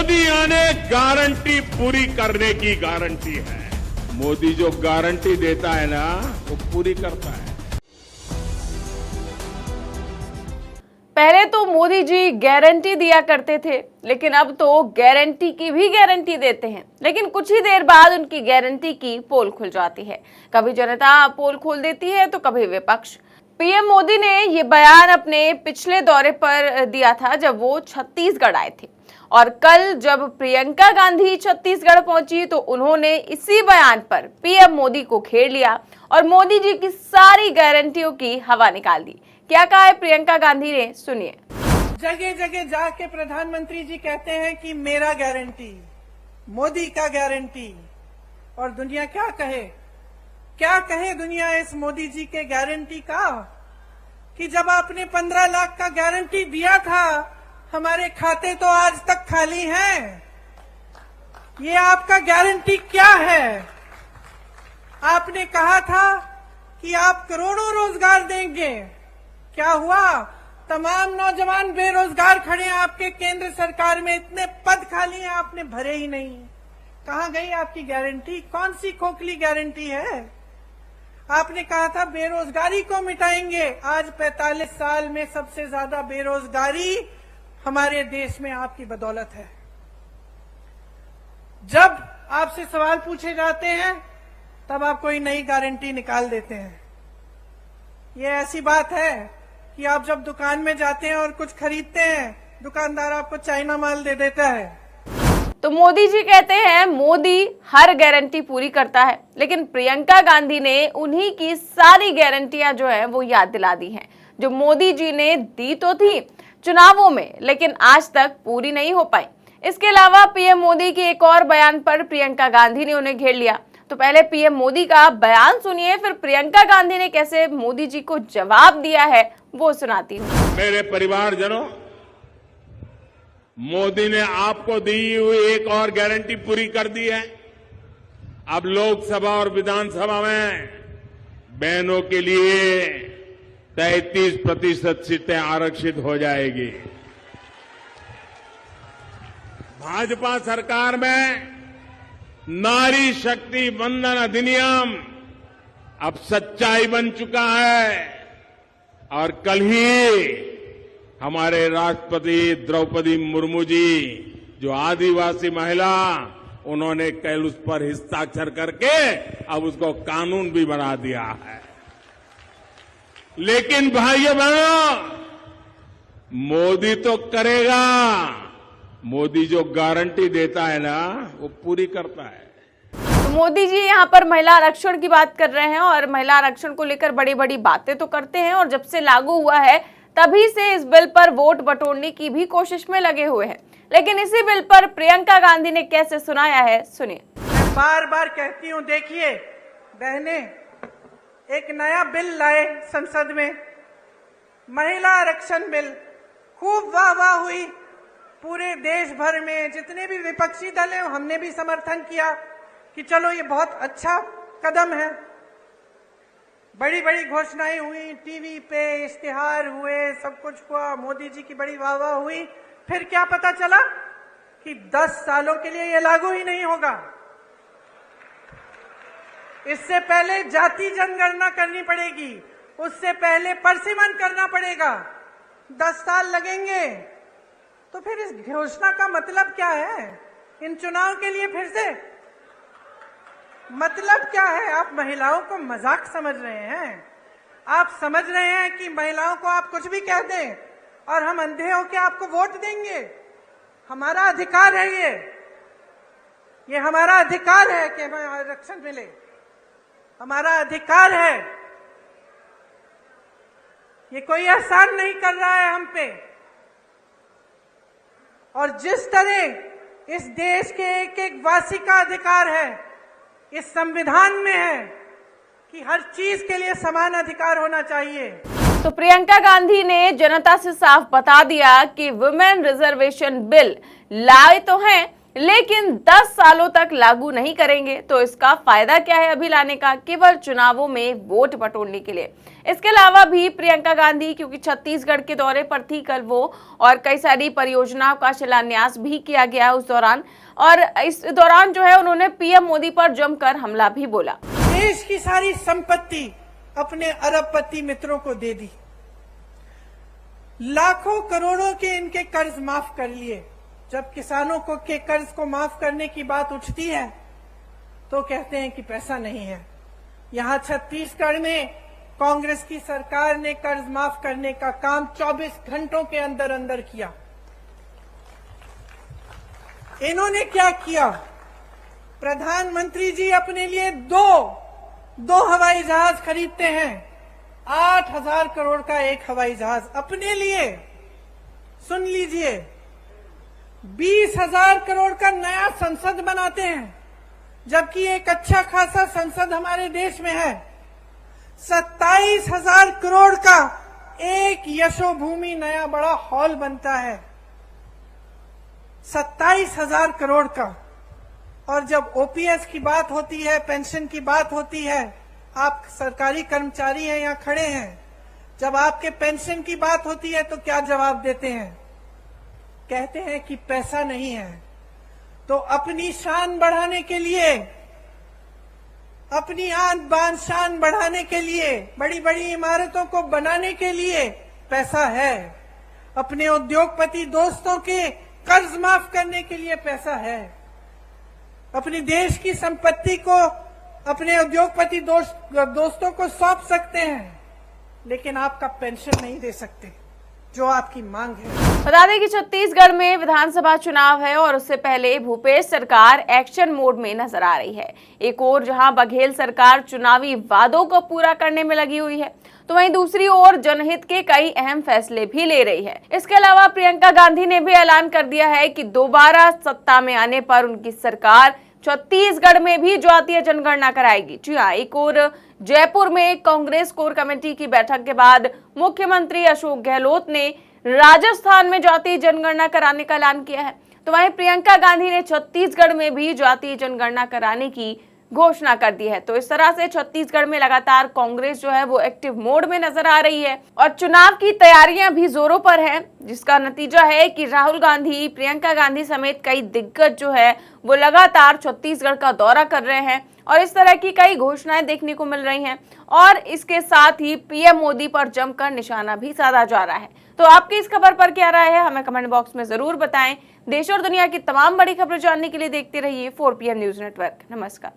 मोदी यानी गारंटी पूरी करने की गारंटी है। मोदी जो गारंटी देता है ना, वो पूरी करता है। पहले तो मोदी जी गारंटी दिया करते थे, लेकिन अब तो गारंटी की भी गारंटी देते हैं। लेकिन कुछ ही देर बाद उनकी गारंटी की पोल खुल जाती है। कभी जनता पोल खोल देती है तो कभी विपक्ष। पीएम मोदी ने ये बयान अपने पिछले दौरे पर दिया था जब वो छत्तीसगढ़ आए थे, और कल जब प्रियंका गांधी छत्तीसगढ़ पहुंची तो उन्होंने इसी बयान पर पीएम मोदी को घेर लिया और मोदी जी की सारी गारंटियों की हवा निकाल दी। क्या कहा है प्रियंका गांधी ने, सुनिए। जगह जगह जाके प्रधानमंत्री जी कहते हैं कि मेरा गारंटी, मोदी का गारंटी, और दुनिया क्या कहे दुनिया इस मोदी जी के गारंटी का, कि जब आपने 15 लाख का गारंटी दिया था, हमारे खाते तो आज तक खाली हैं। ये आपका गारंटी क्या है? आपने कहा था कि आप करोड़ों रोजगार देंगे, क्या हुआ? तमाम नौजवान बेरोजगार खड़े हैं आपके केंद्र सरकार में, इतने पद खाली हैं, आपने भरे ही नहीं। कहां गई आपकी गारंटी? कौन सी खोखली गारंटी है? आपने कहा था बेरोजगारी को मिटाएंगे। आज 45 साल में सबसे ज्यादा बेरोजगारी हमारे देश में आपकी बदौलत है। जब आपसे सवाल पूछे जाते हैं तब आप कोई नई गारंटी निकाल देते हैं। ये ऐसी बात है कि आप जब दुकान में जाते हैं और कुछ खरीदते हैं, दुकानदार आपको चाइना माल दे देता है। तो मोदी जी कहते हैं मोदी हर गारंटी पूरी करता है, लेकिन प्रियंका गांधी ने उन्हीं की सारी गारंटियां जो है वो याद दिला दी हैं, जो मोदी जी ने दी तो थी चुनावों में, लेकिन आज तक पूरी नहीं हो पाई। इसके अलावा पीएम मोदी के एक और बयान पर प्रियंका गांधी ने उन्हें घेर लिया। तो पहले पीएम मोदी का बयान सुनिए, फिर प्रियंका गांधी ने कैसे मोदी जी को जवाब दिया है वो सुनाती हूँ। मेरे परिवारजनों, मोदी ने आपको दी हुई एक और गारंटी पूरी कर दी है। अब लोकसभा और विधानसभा में बहनों के लिए 33% सीटें आरक्षित हो जाएगी। भाजपा सरकार में नारी शक्ति वंदन अधिनियम अब सच्चाई बन चुका है, और कल ही हमारे राष्ट्रपति द्रौपदी मुर्मू जी, जो आदिवासी महिला, उन्होंने कल उस पर हस्ताक्षर करके अब उसको कानून भी बना दिया है। लेकिन भाइयों बहनों, मोदी तो करेगा। मोदी जो गारंटी देता है ना, वो पूरी करता है। तो मोदी जी यहाँ पर महिला आरक्षण की बात कर रहे हैं, और महिला आरक्षण को लेकर बड़ी बड़ी बातें तो करते हैं, और जब से लागू हुआ है तभी से इस बिल पर वोट बटोरने की भी कोशिश में लगे हुए हैं। लेकिन इसी बिल पर प्रियंका गांधी ने कैसे सुनाया है, सुनिए। मैं बार बार कहती हूँ, देखिए बहने, एक नया बिल लाए संसद में, महिला आरक्षण बिल, खूब वाह हुई पूरे देश भर में। जितने भी विपक्षी दल हैं, हमने भी समर्थन किया कि चलो ये बहुत अच्छा कदम है। बड़ी बड़ी घोषणाएं हुई, टीवी पे इश्तिहार हुए, सब कुछ हुआ, मोदी जी की बड़ी वाह हुई। फिर क्या पता चला कि 10 सालों के लिए ये लागू ही नहीं होगा। इससे पहले जाति जनगणना करनी पड़ेगी, उससे पहले परसिमन करना पड़ेगा, 10 साल लगेंगे। तो फिर इस घोषणा का मतलब क्या है? इन चुनाव के लिए फिर से मतलब क्या है? आप महिलाओं को मजाक समझ रहे हैं? आप समझ रहे हैं कि महिलाओं को आप कुछ भी कह दें और हम अंधे होकर आपको वोट देंगे? हमारा अधिकार है ये हमारा अधिकार है कि हमें आरक्षण मिले, हमारा अधिकार है। ये कोई एहसान नहीं कर रहा है हम पे। और जिस तरह इस देश के एक एक वासी का अधिकार है, इस संविधान में है कि हर चीज के लिए समान अधिकार होना चाहिए। तो प्रियंका गांधी ने जनता से साफ बता दिया कि वुमेन रिजर्वेशन बिल लाए तो हैं, लेकिन 10 सालों तक लागू नहीं करेंगे तो इसका फायदा क्या है अभी लाने का, केवल चुनावों में वोट बटोरने के लिए। इसके अलावा भी प्रियंका गांधी, क्योंकि छत्तीसगढ़ के दौरे पर थी कल वो, और कई सारी परियोजनाओं का शिलान्यास भी किया गया उस दौरान, और इस दौरान जो है उन्होंने पीएम मोदी पर जमकर हमला भी बोला। देश की सारी संपत्ति अपने अरबपति मित्रों को दे दी, लाखों करोड़ों के इनके कर्ज माफ कर लिए। जब किसानों को के कर्ज को माफ करने की बात उठती है तो कहते हैं कि पैसा नहीं है। यहां छत्तीसगढ़ में कांग्रेस की सरकार ने कर्ज माफ करने का काम 24 घंटों के अंदर अंदर किया। इन्होंने क्या किया? प्रधानमंत्री जी अपने लिए दो हवाई जहाज खरीदते हैं। 8,000 करोड़ का एक हवाई जहाज अपने लिए। सुन लीजिए, 20,000 करोड़ का नया संसद बनाते हैं, जबकि एक अच्छा खासा संसद हमारे देश में है। 27,000 करोड़ का एक यशोभूमि नया बड़ा हॉल बनता है, 27,000 करोड़ का। और जब ओपीएस की बात होती है, पेंशन की बात होती है, आप सरकारी कर्मचारी हैं, यहाँ खड़े हैं, जब आपके पेंशन की बात होती है तो क्या जवाब देते हैं? कहते हैं कि पैसा नहीं है। तो अपनी शान बढ़ाने के लिए, अपनी आन बान शान बढ़ाने के लिए, बड़ी बड़ी इमारतों को बनाने के लिए पैसा है। अपने उद्योगपति दोस्तों के कर्ज माफ करने के लिए पैसा है। अपने देश की संपत्ति को अपने उद्योगपति दोस्तों को सौंप सकते हैं, लेकिन आपका पेंशन नहीं दे सकते, जो आपकी मांग है। बता दें कि छत्तीसगढ़ में विधानसभा चुनाव है और उससे पहले भूपेश सरकार एक्शन मोड में नजर आ रही है। एक ओर जहां बघेल सरकार चुनावी वादों को पूरा करने में लगी हुई है, तो वहीं दूसरी ओर जनहित के कई अहम फैसले भी ले रही है। इसके अलावा प्रियंका गांधी ने भी ऐलान कर दिया है कि दोबारा सत्ता में आने पर उनकी सरकार छत्तीसगढ़ में भी जातीय जनगणना कराएगी। जी हाँ, एक और जयपुर में कांग्रेस कोर कमेटी की बैठक के बाद मुख्यमंत्री अशोक गहलोत ने राजस्थान में जातीय जनगणना कराने का ऐलान किया है, तो वहीं प्रियंका गांधी ने छत्तीसगढ़ में भी जातीय जनगणना कराने की घोषणा कर दी है। तो इस तरह से छत्तीसगढ़ में लगातार कांग्रेस जो है वो एक्टिव मोड में नजर आ रही है और चुनाव की तैयारियां भी जोरों पर हैं, जिसका नतीजा है कि राहुल गांधी, प्रियंका गांधी समेत कई दिग्गज जो है वो लगातार छत्तीसगढ़ का दौरा कर रहे हैं और इस तरह की कई घोषणाएं देखने को मिल रही हैं और इसके साथ ही पीएम मोदी पर जमकर निशाना भी साधा जा रहा है। तो आपकी इस खबर पर क्या राय है, हमें कमेंट बॉक्स में जरूर बताएं। देश और दुनिया की तमाम बड़ी खबरें जानने के लिए देखते रहिए 4PM न्यूज नेटवर्क। नमस्कार।